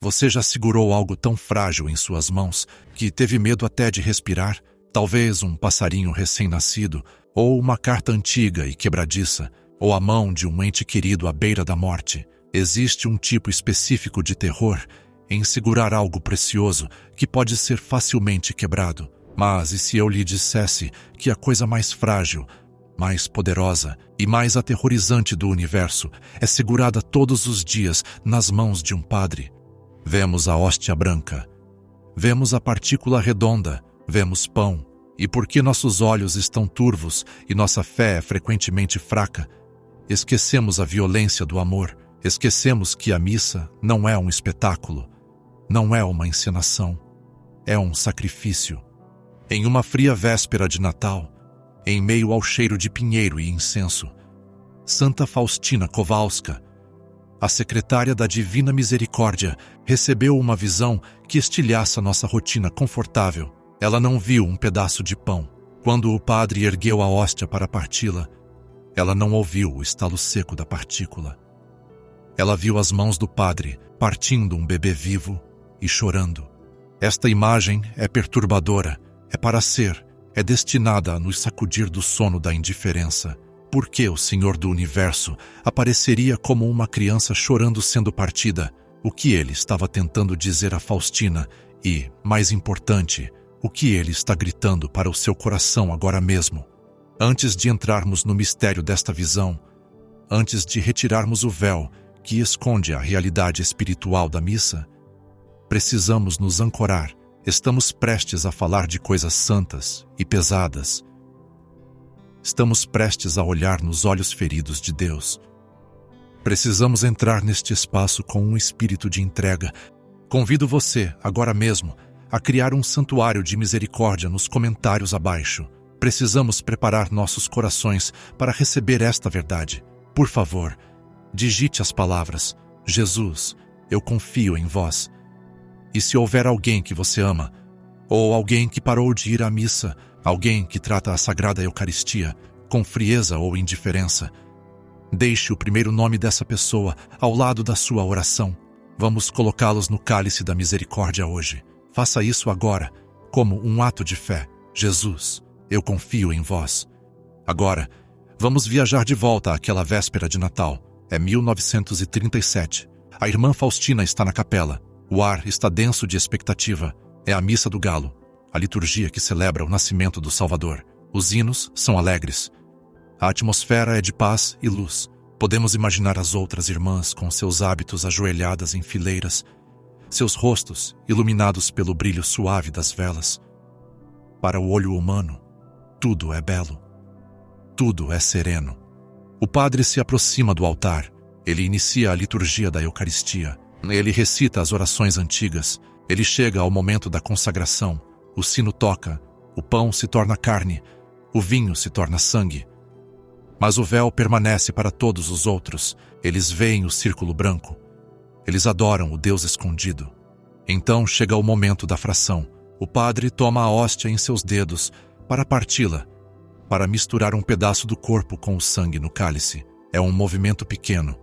Você já segurou algo tão frágil em suas mãos que teve medo até de respirar? Talvez um passarinho recém-nascido, ou uma carta antiga e quebradiça, ou a mão de um ente querido à beira da morte. Existe um tipo específico de terror em segurar algo precioso que pode ser facilmente quebrado. Mas e se eu lhe dissesse que a coisa mais frágil, mais poderosa e mais aterrorizante do universo é segurada todos os dias nas mãos de um padre? Vemos a hóstia branca, vemos a partícula redonda, vemos pão, e porque nossos olhos estão turvos e nossa fé é frequentemente fraca, esquecemos a violência do amor, esquecemos que a missa não é um espetáculo, não é uma encenação, é um sacrifício. Em uma fria véspera de Natal, em meio ao cheiro de pinheiro e incenso, Santa Faustina Kowalska, a secretária da Divina Misericórdia, recebeu uma visão que estilhaça nossa rotina confortável. Ela não viu um pedaço de pão. Quando o padre ergueu a hóstia para parti-la, ela não ouviu o estalo seco da partícula. Ela viu as mãos do padre partindo um bebê vivo e chorando. Esta imagem é perturbadora, é destinada a nos sacudir do sono da indiferença. Por que o Senhor do Universo apareceria como uma criança chorando sendo partida? O que ele estava tentando dizer a Faustina e, mais importante, o que ele está gritando para o seu coração agora mesmo? Antes de entrarmos no mistério desta visão, antes de retirarmos o véu que esconde a realidade espiritual da missa, precisamos nos ancorar. Estamos prestes a falar de coisas santas e pesadas. Estamos prestes a olhar nos olhos feridos de Deus. Precisamos entrar neste espaço com um espírito de entrega. Convido você, agora mesmo, a criar um santuário de misericórdia nos comentários abaixo. Precisamos preparar nossos corações para receber esta verdade. Por favor, digite as palavras: Jesus, eu confio em vós. E se houver alguém que você ama, ou alguém que parou de ir à missa, alguém que trata a Sagrada Eucaristia com frieza ou indiferença, deixe o primeiro nome dessa pessoa ao lado da sua oração. Vamos colocá-los no cálice da misericórdia hoje. Faça isso agora, como um ato de fé. Jesus, eu confio em vós. Agora, vamos viajar de volta àquela véspera de Natal. É 1937. A irmã Faustina está na capela. O ar está denso de expectativa. É a missa do galo, a liturgia que celebra o nascimento do Salvador. Os hinos são alegres. A atmosfera é de paz e luz. Podemos imaginar as outras irmãs com seus hábitos ajoelhadas em fileiras, seus rostos iluminados pelo brilho suave das velas. Para o olho humano, tudo é belo. Tudo é sereno. O padre se aproxima do altar. Ele inicia a liturgia da Eucaristia. Ele recita as orações antigas. Ele chega ao momento da consagração. O sino toca. O pão se torna carne. O vinho se torna sangue. Mas o véu permanece para todos os outros. Eles veem o círculo branco. Eles adoram o Deus escondido. Então chega o momento da fração. O padre toma a hóstia em seus dedos para parti-la, para misturar um pedaço do corpo com o sangue no cálice. É um movimento pequeno,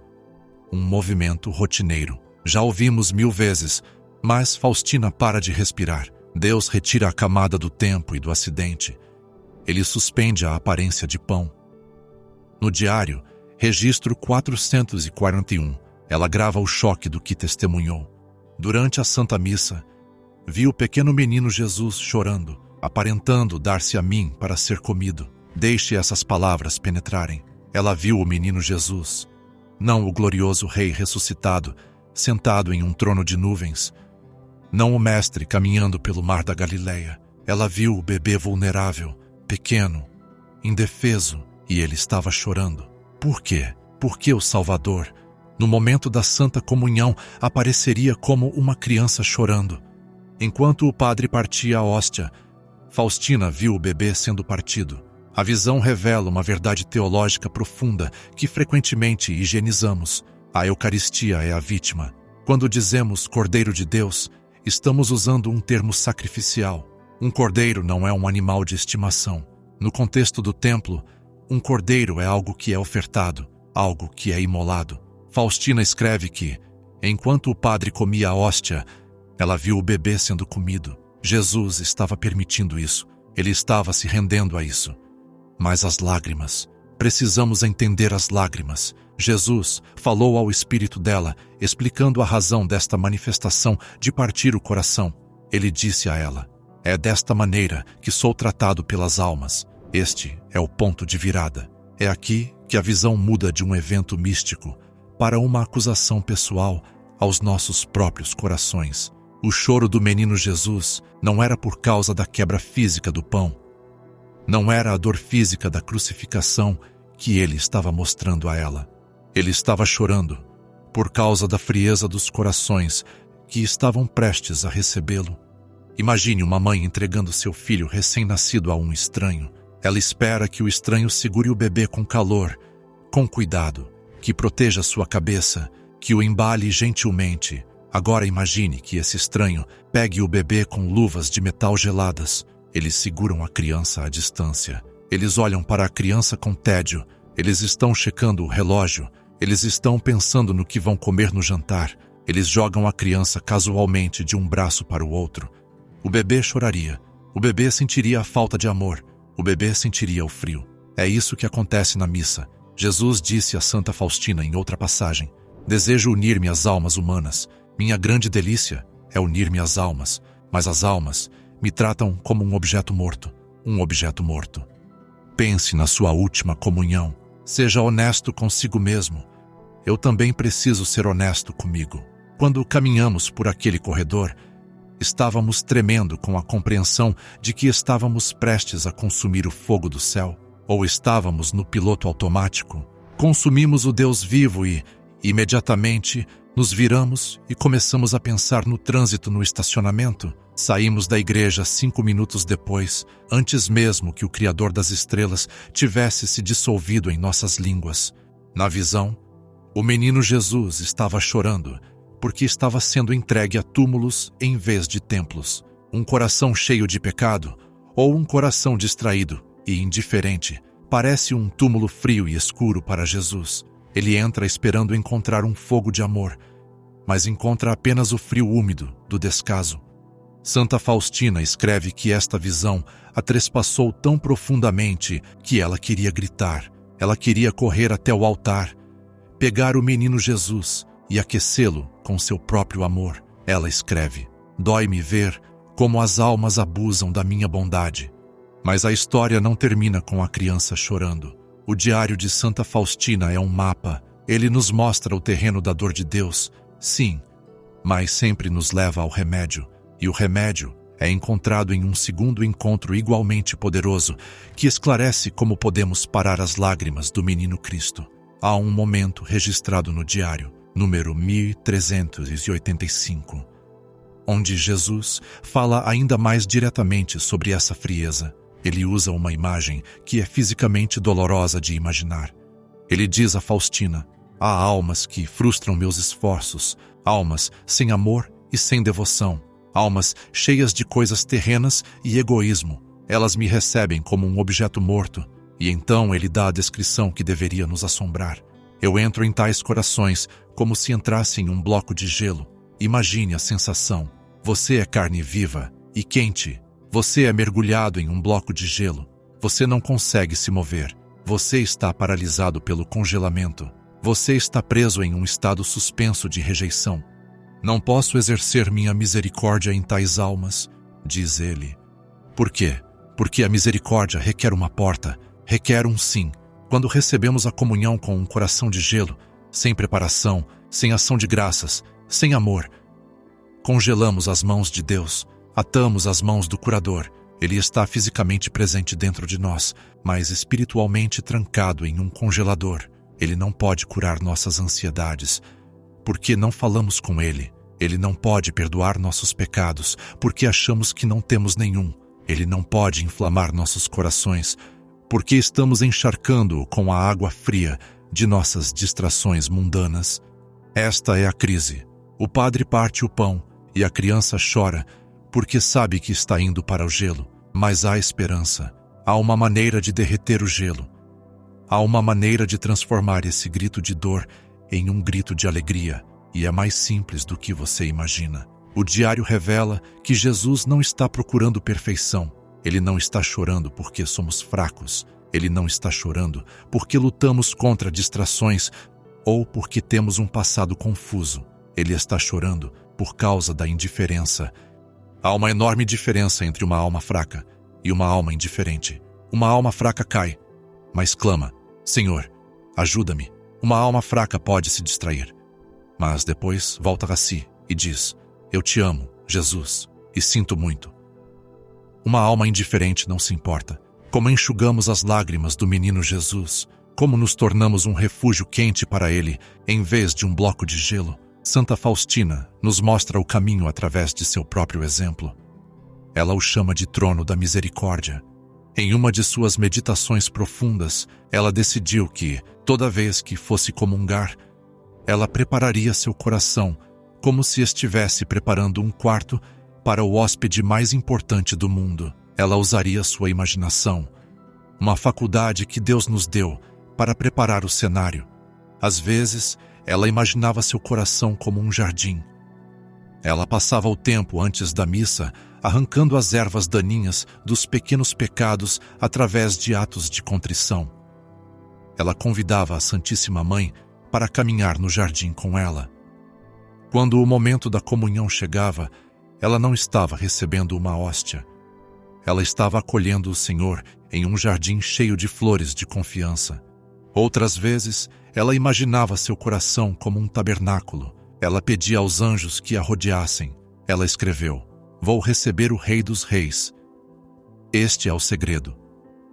um movimento rotineiro. Já ouvimos 1000 vezes, mas Faustina para de respirar. Deus retira a camada do tempo e do acidente. Ele suspende a aparência de pão. No diário, registro 441, ela grava o choque do que testemunhou. Durante a Santa Missa, vi o pequeno menino Jesus chorando, aparentando dar-se a mim para ser comido. Deixe essas palavras penetrarem. Ela viu o menino Jesus, não o glorioso Rei ressuscitado, sentado em um trono de nuvens, não o Mestre caminhando pelo mar da Galileia. Ela viu o bebê vulnerável, pequeno, indefeso, e ele estava chorando. Por quê? Porque o Salvador, no momento da Santa Comunhão, apareceria como uma criança chorando. Enquanto o padre partia a hóstia, Faustina viu o bebê sendo partido. A visão revela uma verdade teológica profunda que frequentemente higienizamos. A Eucaristia é a vítima. Quando dizemos Cordeiro de Deus, estamos usando um termo sacrificial. Um cordeiro não é um animal de estimação. No contexto do templo, um cordeiro é algo que é ofertado, algo que é imolado. Faustina escreve que Enquanto o padre comia a hóstia, ela viu o bebê sendo comido. Jesus estava permitindo isso. Ele estava se rendendo a isso. Mas as lágrimas, precisamos entender as lágrimas. Jesus falou ao espírito dela, explicando a razão desta manifestação de partir o coração. Ele disse a ela: é desta maneira que sou tratado pelas almas. Este é o ponto de virada. É aqui que a visão muda de um evento místico para uma acusação pessoal aos nossos próprios corações. O choro do menino Jesus não era por causa da quebra física do pão. Não era a dor física da crucificação que ele estava mostrando a ela. Ele estava chorando por causa da frieza dos corações que estavam prestes a recebê-lo. Imagine uma mãe entregando seu filho recém-nascido a um estranho. Ela espera que o estranho segure o bebê com calor, com cuidado, que proteja sua cabeça, que o embale gentilmente. Agora imagine que esse estranho pegue o bebê com luvas de metal geladas. Eles seguram a criança à distância. Eles olham para a criança com tédio. Eles estão checando o relógio. Eles estão pensando no que vão comer no jantar. Eles jogam a criança casualmente de um braço para o outro. O bebê choraria. O bebê sentiria a falta de amor. O bebê sentiria o frio. É isso que acontece na missa. Jesus disse a Santa Faustina em outra passagem: desejo unir-me às almas humanas. Minha grande delícia é unir-me às almas, mas as almas me tratam como um objeto morto. Um objeto morto. Pense na sua última comunhão. Seja honesto consigo mesmo. Eu também preciso ser honesto comigo. Quando caminhamos por aquele corredor, estávamos tremendo com a compreensão de que estávamos prestes a consumir o fogo do céu, ou estávamos no piloto automático. Consumimos o Deus vivo e, imediatamente, nos viramos e começamos a pensar no trânsito no estacionamento. Saímos da igreja 5 minutos depois, antes mesmo que o Criador das estrelas tivesse se dissolvido em nossas línguas. Na visão, o menino Jesus estava chorando, porque estava sendo entregue a túmulos em vez de templos. Um coração cheio de pecado, ou um coração distraído e indiferente, parece um túmulo frio e escuro para Jesus. Ele entra esperando encontrar um fogo de amor, mas encontra apenas o frio úmido do descaso. Santa Faustina escreve que esta visão a trespassou tão profundamente que ela queria gritar. Ela queria correr até o altar, pegar o menino Jesus e aquecê-lo com seu próprio amor. Ela escreve: dói-me ver como as almas abusam da minha bondade. Mas a história não termina com a criança chorando. O diário de Santa Faustina é um mapa. Ele nos mostra o terreno da dor de Deus, sim, mas sempre nos leva ao remédio. E o remédio é encontrado em um segundo encontro igualmente poderoso, que esclarece como podemos parar as lágrimas do menino Cristo. Há um momento registrado no diário, número 1385, onde Jesus fala ainda mais diretamente sobre essa frieza. Ele usa uma imagem que é fisicamente dolorosa de imaginar. Ele diz a Faustina: há almas que frustram meus esforços, almas sem amor e sem devoção, almas cheias de coisas terrenas e egoísmo. Elas me recebem como um objeto morto. E então ele dá a descrição que deveria nos assombrar. Eu entro em tais corações como se entrasse em um bloco de gelo. Imagine a sensação. Você é carne viva e quente. Você é mergulhado em um bloco de gelo. Você não consegue se mover. Você está paralisado pelo congelamento. Você está preso em um estado suspenso de rejeição. Não posso exercer minha misericórdia em tais almas, diz ele. Por quê? Porque a misericórdia requer uma porta, requer um sim. Quando recebemos a comunhão com um coração de gelo, sem preparação, sem ação de graças, sem amor, congelamos as mãos de Deus, atamos as mãos do curador. Ele está fisicamente presente dentro de nós, mas espiritualmente trancado em um congelador. Ele não pode curar nossas ansiedades, porque não falamos com ele. Ele não pode perdoar nossos pecados, porque achamos que não temos nenhum. Ele não pode inflamar nossos corações, porque estamos encharcando-o com a água fria de nossas distrações mundanas. Esta é a crise. O padre parte o pão e a criança chora, porque sabe que está indo para o gelo. Mas há esperança. Há uma maneira de derreter o gelo. Há uma maneira de transformar esse grito de dor em um grito de alegria. e é mais simples do que você imagina. O diário revela que Jesus não está procurando perfeição. Ele não está chorando porque somos fracos. Ele não está chorando porque lutamos contra distrações ou porque temos um passado confuso. Ele está chorando por causa da indiferença. Há uma enorme diferença entre uma alma fraca e uma alma indiferente. Uma alma fraca cai, mas clama: Senhor, ajuda-me. Uma alma fraca pode se distrair, mas depois volta a si e diz: eu te amo, Jesus, e sinto muito. Uma alma indiferente não se importa. Como enxugamos as lágrimas do menino Jesus, como nos tornamos um refúgio quente para ele, em vez de um bloco de gelo. Santa Faustina nos mostra o caminho através de seu próprio exemplo. Ela o chama de trono da misericórdia. Em uma de suas meditações profundas, ela decidiu que, toda vez que fosse comungar, ela prepararia seu coração como se estivesse preparando um quarto para o hóspede mais importante do mundo. Ela usaria sua imaginação, uma faculdade que Deus nos deu para preparar o cenário. Às vezes, ela imaginava seu coração como um jardim. Ela passava o tempo antes da missa arrancando as ervas daninhas dos pequenos pecados através de atos de contrição. Ela convidava a Santíssima Mãe para caminhar no jardim com ela. Quando o momento da comunhão chegava, ela não estava recebendo uma hóstia. Ela estava acolhendo o Senhor em um jardim cheio de flores de confiança. Outras vezes, ela imaginava seu coração como um tabernáculo. Ela pedia aos anjos que a rodeassem. Ela escreveu: vou receber o Rei dos Reis. Este é o segredo.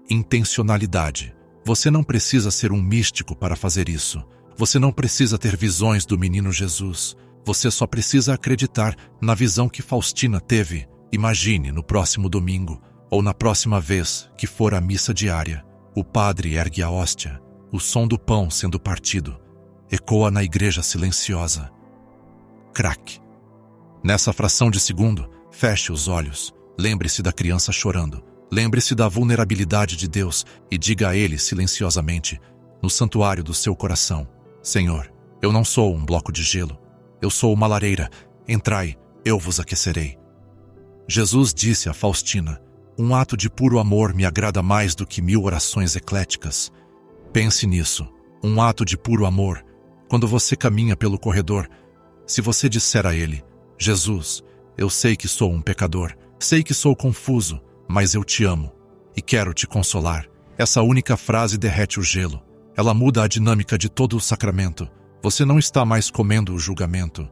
Intencionalidade. Você não precisa ser um místico para fazer isso. Você não precisa ter visões do menino Jesus. Você só precisa acreditar na visão que Faustina teve. Imagine no próximo domingo, ou na próxima vez que for à missa diária. O padre ergue a hóstia. O som do pão sendo partido ecoa na igreja silenciosa. Crack. Nessa fração de segundo, feche os olhos. Lembre-se da criança chorando. Lembre-se da vulnerabilidade de Deus e diga a Ele silenciosamente, no santuário do seu coração: Senhor, eu não sou um bloco de gelo. Eu sou uma lareira. Entrai, eu vos aquecerei. Jesus disse a Faustina: um ato de puro amor me agrada mais do que 1000 orações ecléticas. Pense nisso. Um ato de puro amor. Quando você caminha pelo corredor, se você disser a Ele: Jesus, eu sei que sou um pecador, sei que sou confuso, mas eu te amo e quero te consolar. Essa única frase derrete o gelo. Ela muda a dinâmica de todo o sacramento. Você não está mais comendo o julgamento.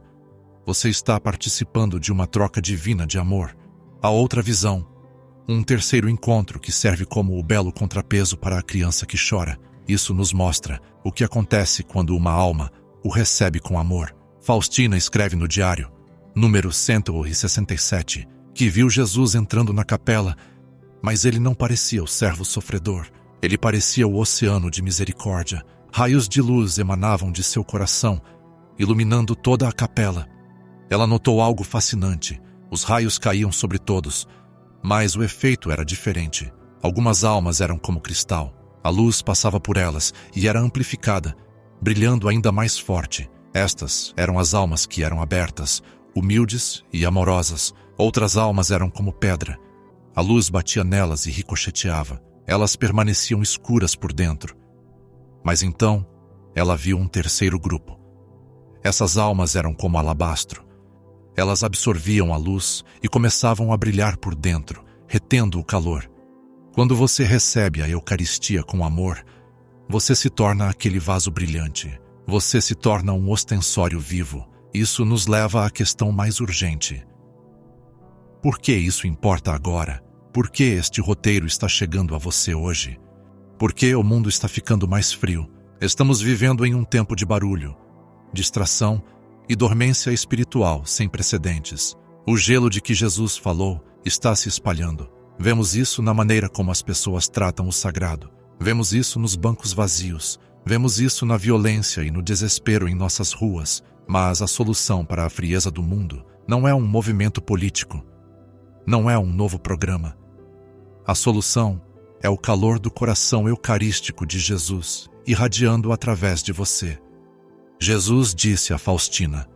Você está participando de uma troca divina de amor. A outra visão. Um terceiro encontro que serve como o belo contrapeso para a criança que chora. Isso nos mostra o que acontece quando uma alma o recebe com amor. Faustina escreve no diário, número 167, que viu Jesus entrando na capela, mas ele não parecia o servo sofredor. Ele parecia o oceano de misericórdia. Raios de luz emanavam de seu coração, iluminando toda a capela. Ela notou algo fascinante. Os raios caíam sobre todos, mas o efeito era diferente. Algumas almas eram como cristal. A luz passava por elas e era amplificada, brilhando ainda mais forte. Estas eram as almas que eram abertas, humildes e amorosas. Outras almas eram como pedra. A luz batia nelas e ricocheteava. Elas permaneciam escuras por dentro. Mas então, ela viu um terceiro grupo. Essas almas eram como alabastro. Elas absorviam a luz e começavam a brilhar por dentro, retendo o calor. Quando você recebe a Eucaristia com amor, você se torna aquele vaso brilhante. Você se torna um ostensório vivo. Isso nos leva à questão mais urgente. Por que isso importa agora? Por que este roteiro está chegando a você hoje? Por que o mundo está ficando mais frio? Estamos vivendo em um tempo de barulho, distração e dormência espiritual sem precedentes. O gelo de que Jesus falou está se espalhando. Vemos isso na maneira como as pessoas tratam o sagrado. Vemos isso nos bancos vazios. Vemos isso na violência e no desespero em nossas ruas. Mas a solução para a frieza do mundo não é um movimento político. Não é um novo programa. A solução é o calor do coração eucarístico de Jesus irradiando através de você. Jesus disse a Faustina: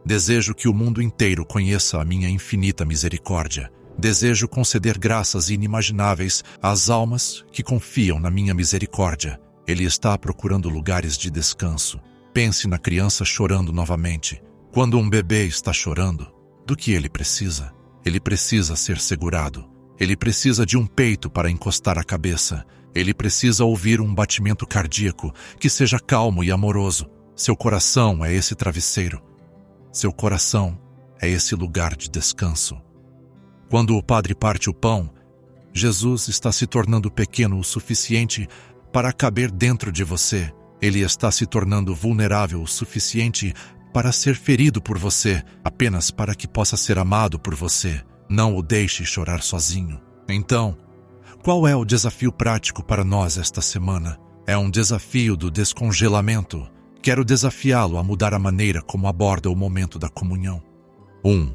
Desejo que o mundo inteiro conheça a minha infinita misericórdia. Desejo conceder graças inimagináveis às almas que confiam na minha misericórdia. Ele está procurando lugares de descanso. Pense na criança chorando novamente. Quando um bebê está chorando, do que ele precisa? Ele precisa ser segurado. Ele precisa de um peito para encostar a cabeça. Ele precisa ouvir um batimento cardíaco que seja calmo e amoroso. Seu coração é esse travesseiro. Seu coração é esse lugar de descanso. Quando o Padre parte o pão, Jesus está se tornando pequeno o suficiente para caber dentro de você. Ele está se tornando vulnerável o suficiente para ser ferido por você, apenas para que possa ser amado por você. Não o deixe chorar sozinho. Então, qual é o desafio prático para nós esta semana? É um desafio do descongelamento. Quero desafiá-lo a mudar a maneira como aborda o momento da comunhão. 1.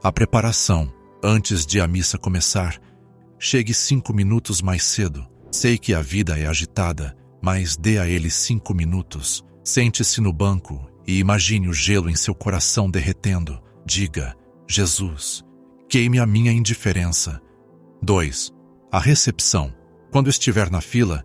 A preparação. Antes de a missa começar, chegue 5 minutos mais cedo. Sei que a vida é agitada, mas dê a ele 5 minutos. Sente-se no banco e imagine o gelo em seu coração derretendo. Diga: Jesus, queime a minha indiferença. 2. A recepção. Quando estiver na fila,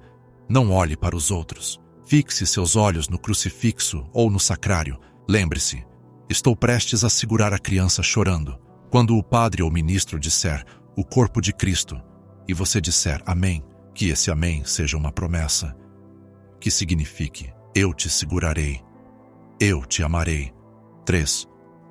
não olhe para os outros. Fixe seus olhos no crucifixo ou no sacrário. Lembre-se, estou prestes a segurar a criança chorando. Quando o padre ou ministro disser o corpo de Cristo e você disser amém, que esse amém seja uma promessa, que signifique eu te segurarei, eu te amarei. 3.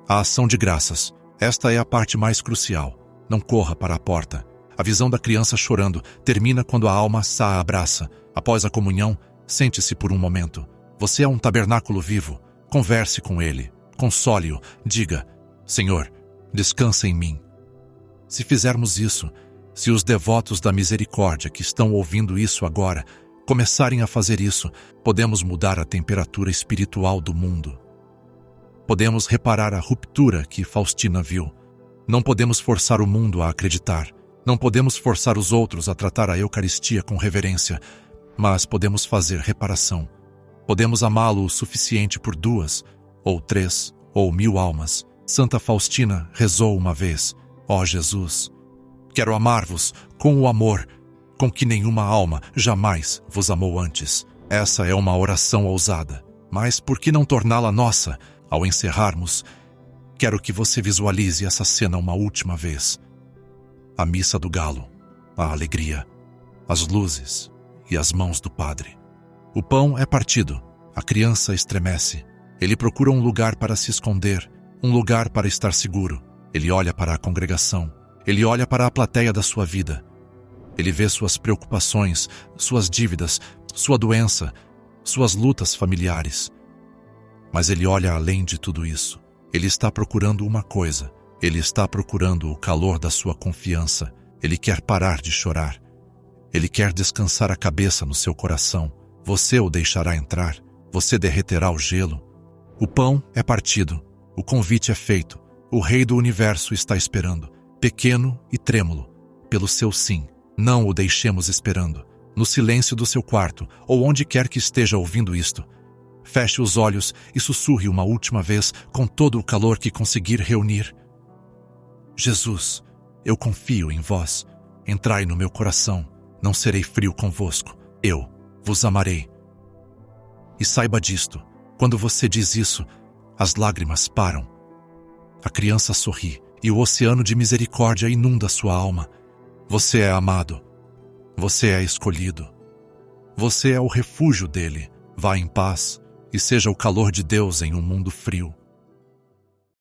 A ação de graças. Esta é a parte mais crucial. Não corra para a porta. A visão da criança chorando termina quando a alma a abraça. Após a comunhão, sente-se por um momento. Você é um tabernáculo vivo. Converse com ele. Console-o. Diga: Senhor, descansa em mim. Se fizermos isso, se os devotos da misericórdia que estão ouvindo isso agora começarem a fazer isso, podemos mudar a temperatura espiritual do mundo. Podemos reparar a ruptura que Faustina viu. Não podemos forçar o mundo a acreditar. Não podemos forçar os outros a tratar a Eucaristia com reverência, mas podemos fazer reparação. Podemos amá-lo o suficiente por 2, ou 3, ou 1000 almas. Santa Faustina rezou uma vez: ó Jesus, quero amar-vos com o amor com que nenhuma alma jamais vos amou antes. Essa é uma oração ousada, mas por que não torná-la nossa? Ao encerrarmos, quero que você visualize essa cena uma última vez. A missa do galo, a alegria, as luzes e as mãos do padre. O pão é partido, a criança estremece. Ele procura um lugar para se esconder, um lugar para estar seguro. Ele olha para a congregação, ele olha para a plateia da sua vida. Ele vê suas preocupações, suas dívidas, sua doença, suas lutas familiares. Mas ele olha além de tudo isso. Ele está procurando uma coisa. Ele está procurando o calor da sua confiança. Ele quer parar de chorar. Ele quer descansar a cabeça no seu coração. Você o deixará entrar. Você derreterá o gelo. O pão é partido. O convite é feito. O Rei do Universo está esperando, pequeno e trêmulo, pelo seu sim. Não o deixemos esperando. No silêncio do seu quarto, ou onde quer que esteja ouvindo isto, feche os olhos e sussurre uma última vez com todo o calor que conseguir reunir. Jesus, eu confio em vós. Entrai no meu coração. Não serei frio convosco. Eu vos amarei. E saiba disto, quando você diz isso, as lágrimas param. A criança sorri e o oceano de misericórdia inunda sua alma. Você é amado. Você é escolhido. Você é o refúgio dele. Vá em paz e seja o calor de Deus em um mundo frio.